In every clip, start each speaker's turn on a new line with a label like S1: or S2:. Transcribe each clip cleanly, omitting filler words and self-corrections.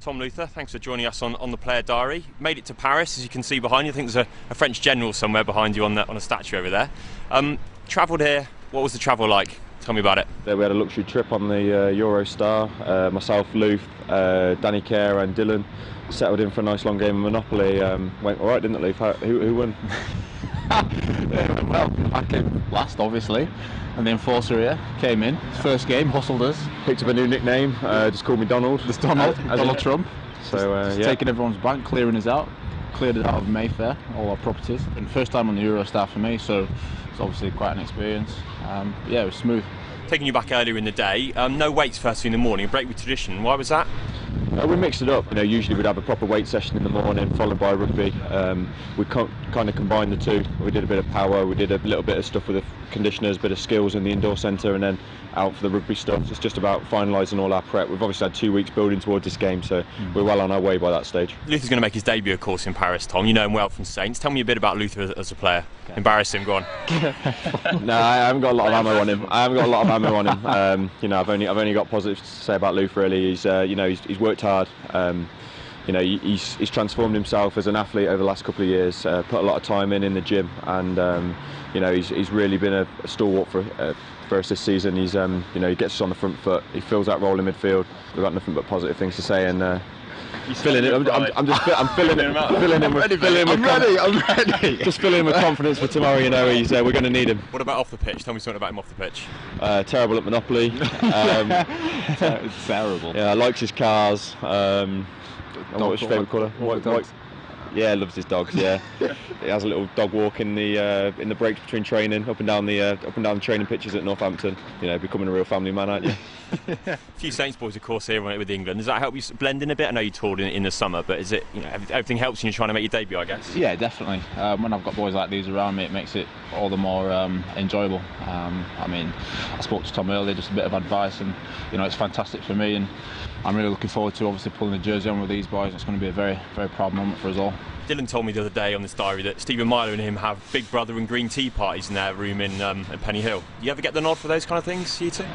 S1: Tom, Luther, thanks for joining us on the Player Diary. Made it to Paris, as you can see behind you. I think there's a French general somewhere behind you on a statue over there. Travelled here, what was the travel like? Tell me about it.
S2: We had a luxury trip on the Eurostar. Myself, Luth, Danny Kerr and Dylan settled in for a nice long game of Monopoly. Went alright, didn't it, Luth? Who won?
S3: Well, I came last, obviously, and the enforcer here came in. First game, hustled us.
S2: Picked up a new nickname, just called me Donald.
S3: Just Donald Trump.
S2: So,
S3: just taking everyone's bank, clearing us out. Cleared it out of Mayfair, all our properties. And first time on the Eurostar for me, so it's obviously quite an experience. Yeah, it was smooth.
S1: Taking you back earlier in the day, no weights first thing in the morning, a break with tradition. Why was that?
S2: We mixed it up. Usually we'd have a proper weight session in the morning, followed by rugby. We kind of combined the two. We did a bit of power, we did a little bit of stuff with the conditioners, a bit of skills in the indoor centre, and then out for the rugby stuff. It's just about finalising all our prep. We've obviously had 2 weeks building towards this game, so we're well on our way by that stage.
S1: Luther's going to make his debut, of course, in Paris, Tom. You know him well from Saints. Tell me a bit about Luther as a player. Okay. Embarrass him, go on.
S2: No, I haven't got a lot of ammo on him. I've only got positives to say about Luther. Really, he's worked hard. He's transformed himself as an athlete over the last couple of years. Put a lot of time in the gym, and he's really been a stalwart for us this season. He's he gets us on the front foot. He fills that role in midfield. We've got nothing but positive things to say, and I'm filling him with confidence for tomorrow. We're going to need him.
S1: What about off the pitch? Tell me something about him off the pitch.
S2: Terrible at Monopoly.
S3: It's terrible.
S2: Yeah, likes his cars. What's your favourite colour? White. Yeah, loves his dogs. Yeah, he has a little dog walk in the breaks between training, up and down the training pitches at Northampton. Becoming a real family man, aren't you?
S1: A few Saints boys, of course, here with England. Does that help you blend in a bit? I know you toured in the summer, but is it everything helps when you're trying to make your debut, I guess?
S3: Yeah, definitely. When I've got boys like these around me, it makes it all the more enjoyable. I spoke to Tom earlier, just a bit of advice, and it's fantastic for me, and I'm really looking forward to obviously pulling the jersey on with these boys. It's going to be a very, very proud moment for us all.
S1: Dylan told me the other day on this diary that Stephen Milo and him have Big Brother and green tea parties in their room in Pennyhill. Do you ever get the nod for those kind of things, you two?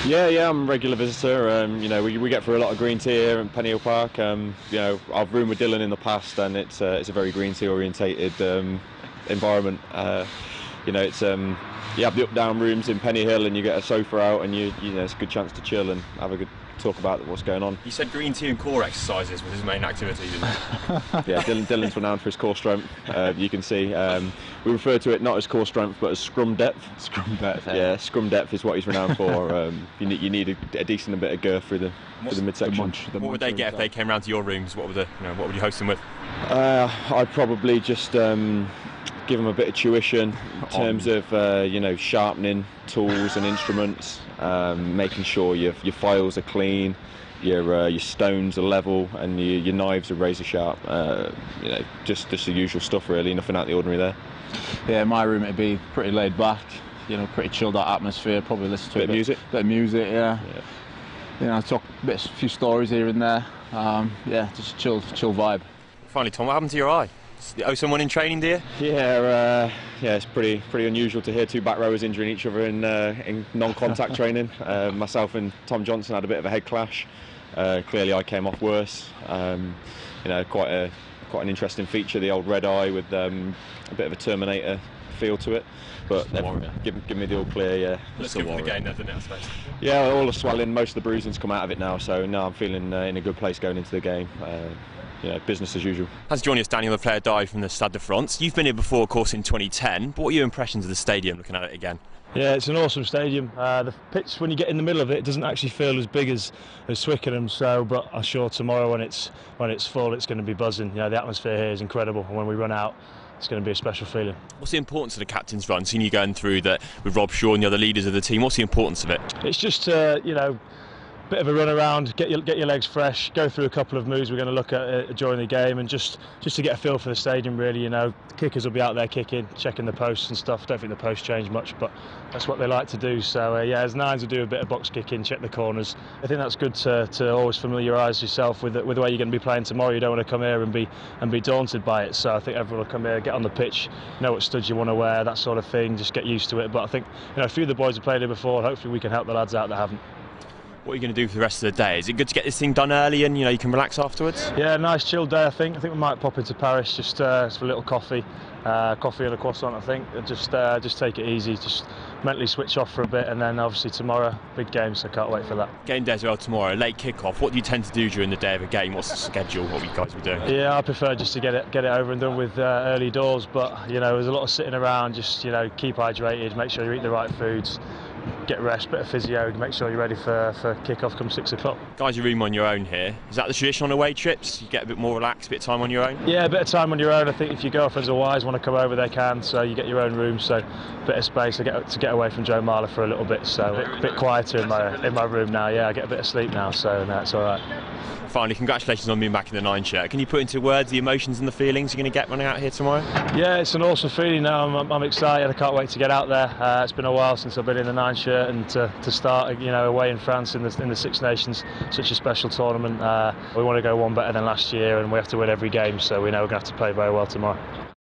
S2: Yeah, I'm a regular visitor. We get through a lot of green tea here in Pennyhill Park. I've roomed with Dylan in the past, and it's a very green tea orientated environment. You have the up-down rooms in Pennyhill, and you get a sofa out, and it's a good chance to chill and have a good talk about what's going on.
S1: You said green tea and core exercises was his main activity, didn't you?
S2: Yeah, Dylan's renowned for his core strength. You can see we refer to it not as core strength but as scrum depth.
S3: Scrum depth.
S2: Yeah, scrum depth is what he's renowned for. You need a decent bit of girth through the midsection.
S1: What would they get if they came round to your rooms? What would you host them with?
S2: I'd probably just give them a bit of tuition in terms of sharpening tools and instruments, making sure your files are clean, your stones are level, and your knives are razor sharp. Just the usual stuff really, nothing out of the ordinary there.
S3: Yeah, in my room it'd be pretty laid back, pretty chilled out atmosphere. Probably listen to
S2: a bit of music.
S3: Bit of music, yeah. Talk a few stories here and there. Just chill vibe.
S1: Finally, Tom, what happened to your eye? You owe someone in training, do you?
S2: Yeah, it's pretty unusual to hear two back rowers injuring each other in non-contact training. Myself and Tom Johnson had a bit of a head clash. Clearly, I came off worse. Quite an interesting feature, the old red eye with a bit of a Terminator feel to it. But give me the all clear. Yeah.
S1: Looks good for the game, doesn't it, I suppose?
S2: Yeah, all the swelling, most of the bruising's come out of it now. So now I'm feeling in a good place going into the game. Business as usual.
S1: As joining us, Danny, on the Player Diary from the Stade de France. You've been here before, of course, in 2010. What were your impressions of the stadium, looking at it again?
S4: Yeah, it's an awesome stadium. The pitch, when you get in the middle of it, doesn't actually feel as big as Twickenham. But I'm sure tomorrow, when it's full, it's going to be buzzing. The atmosphere here is incredible. And when we run out, it's going to be a special feeling.
S1: What's the importance of the captain's run? Seeing you going through that with Rob Shaw and the other leaders of the team, what's the importance of it?
S4: It's just bit of a run around, get your legs fresh, go through a couple of moves we're going to look at during the game, and just to get a feel for the stadium really. The kickers will be out there kicking, checking the posts and stuff. Don't think the posts change much, but that's what they like to do. So as nines will do a bit of box kicking, check the corners. I think that's good to always familiarise yourself with the way you're going to be playing tomorrow. You don't want to come here and be daunted by it. So I think everyone will come here, get on the pitch, know what studs you want to wear, that sort of thing, just get used to it. But I think a few of the boys have played here before, and hopefully we can help the lads out that haven't.
S1: What are you going to do for the rest of the day? Is it good to get this thing done early and you can relax afterwards?
S4: Yeah, nice chill day. I think we might pop into Paris just for a little coffee and a croissant. I think just take it easy, just mentally switch off for a bit, and then obviously tomorrow big game, so can't wait for that.
S1: Game day as well tomorrow, late kick-off. What do you tend to do during the day of a game? What's the schedule? What will you guys be doing?
S4: Yeah, I prefer just to get it over and done with early doors, but there's a lot of sitting around. Just keep hydrated, make sure you eat the right foods, get rest, bit of physio, make sure you're ready for kick-off come 6 o'clock.
S1: Guys, you room on your own here. Is that the tradition on away trips? You get a bit more relaxed, a bit of time on your own?
S4: Yeah, a bit of time on your own. I think if your girlfriends or wives want to come over, they can, so you get your own room, so a bit of space to get away from Joe Marler for a little bit, so a bit quieter in my room now. Yeah, I get a bit of sleep now, so it's all right.
S1: Finally, congratulations on being back in the 9 shirt. Can you put into words the emotions and the feelings you're going to get running out here tomorrow? Yeah,
S4: it's an awesome feeling now. I'm excited. I can't wait to get out there. It's been a while since I've been in the 9 shirt, and to start away in France in the Six Nations, such a special tournament. We want to go one better than last year, and we have to win every game, so we know we're going to have to play very well tomorrow.